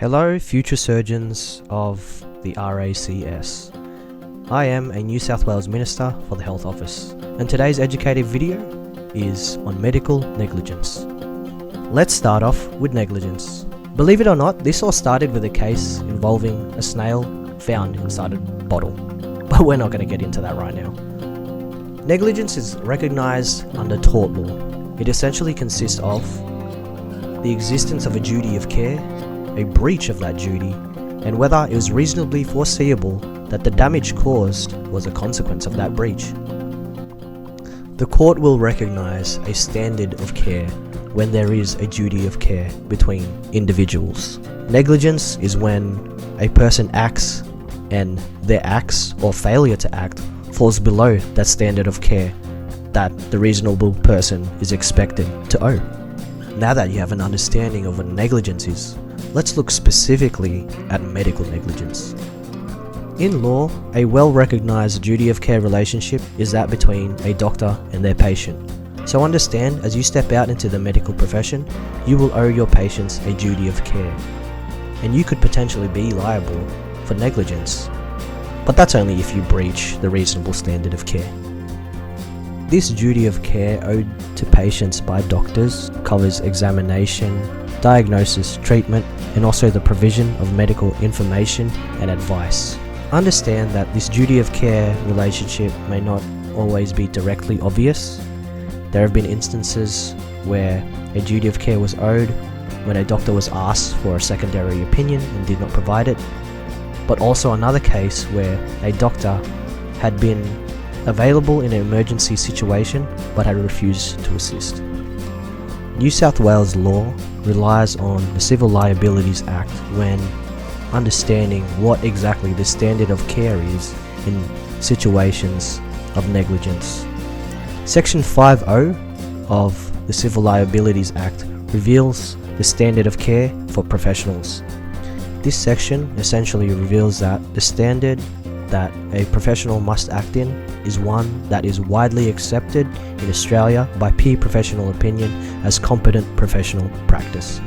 Hello, future surgeons of the RACS. I am a New South Wales Minister for the Health Office, and today's educative video is on medical negligence. Let's start off with negligence. Believe it or not, this all started with a case involving a snail found inside a bottle, but we're not going to get into that right now. Negligence is recognised under tort law. It essentially consists of the existence of a duty of care, a breach of that duty, and whether it was reasonably foreseeable that the damage caused was a consequence of that breach. The court will recognise a standard of care when there is a duty of care between individuals. Negligence is when a person acts and their acts or failure to act falls below that standard of care that the reasonable person is expected to owe. Now that you have an understanding of what negligence is, let's look specifically at medical negligence. In law, a well-recognized duty of care relationship is that between a doctor and their patient. So understand, as you step out into the medical profession, you will owe your patients a duty of care. And you could potentially be liable for negligence, but that's only if you breach the reasonable standard of care. This duty of care owed to patients by doctors covers examination, diagnosis, treatment, and also the provision of medical information and advice. Understand that this duty of care relationship may not always be directly obvious. There have been instances where a duty of care was owed when a doctor was asked for a secondary opinion and did not provide it, but also another case where a doctor had been available in an emergency situation but had refused to assist. New South Wales law relies on the Civil Liabilities Act when understanding what exactly the standard of care is in situations of negligence. Section 5.0 of the Civil Liabilities Act reveals the standard of care for professionals. This section essentially reveals that the standard that a professional must act in is one that is widely accepted in Australia by peer professional opinion as competent professional practice.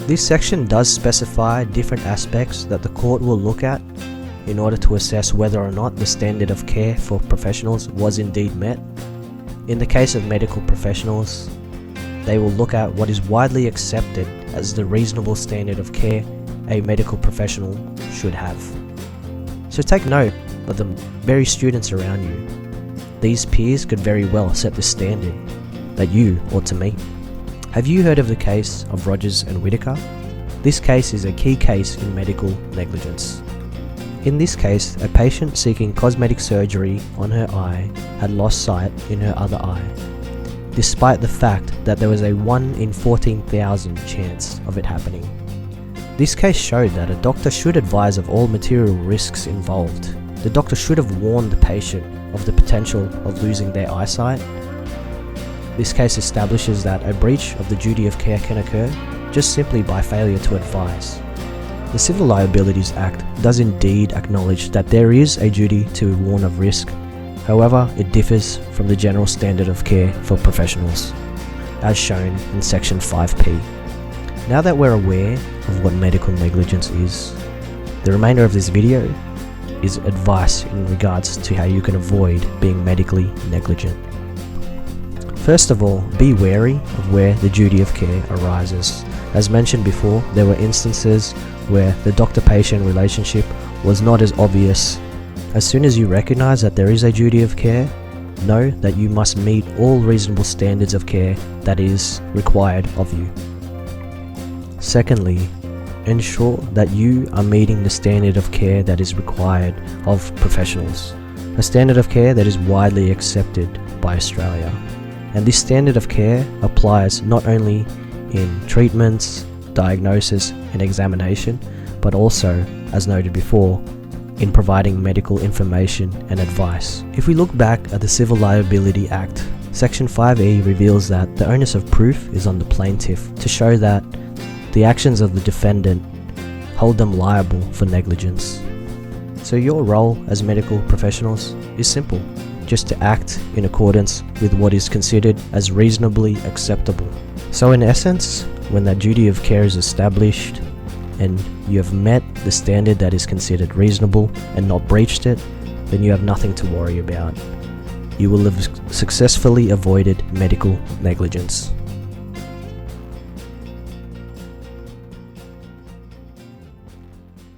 This section does specify different aspects that the court will look at in order to assess whether or not the standard of care for professionals was indeed met. In the case of medical professionals, they will look at what is widely accepted as the reasonable standard of care a medical professional should have. So take note of the very students around you. These peers could very well set the standard that you ought to meet. Have you heard of the case of Rogers and Whittaker? This case is a key case in medical negligence. In this case, a patient seeking cosmetic surgery on her eye had lost sight in her other eye, despite the fact that there was a 1 in 14,000 chance of it happening. This case showed that a doctor should advise of all material risks involved. The doctor should have warned the patient of the potential of losing their eyesight. This case establishes that a breach of the duty of care can occur just simply by failure to advise. The Civil Liabilities Act does indeed acknowledge that there is a duty to warn of risk. However, it differs from the general standard of care for professionals, as shown in Section 5P. Now that we're aware of what medical negligence is, the remainder of this video is advice in regards to how you can avoid being medically negligent. First of all, be wary of where the duty of care arises. As mentioned before, there were instances where the doctor-patient relationship was not as obvious. As soon as you recognize that there is a duty of care, know that you must meet all reasonable standards of care that is required of you. Secondly, ensure that you are meeting the standard of care that is required of professionals, a standard of care that is widely accepted by Australia. And this standard of care applies not only in treatments, diagnosis and examination, but also, as noted before, in providing medical information and advice. If we look back at the Civil Liability Act, Section 5E reveals that the onus of proof is on the plaintiff to show that the actions of the defendant hold them liable for negligence. So your role as medical professionals is simple, just to act in accordance with what is considered as reasonably acceptable. So in essence, when that duty of care is established, and you have met the standard that is considered reasonable and not breached it, then you have nothing to worry about. You will have successfully avoided medical negligence.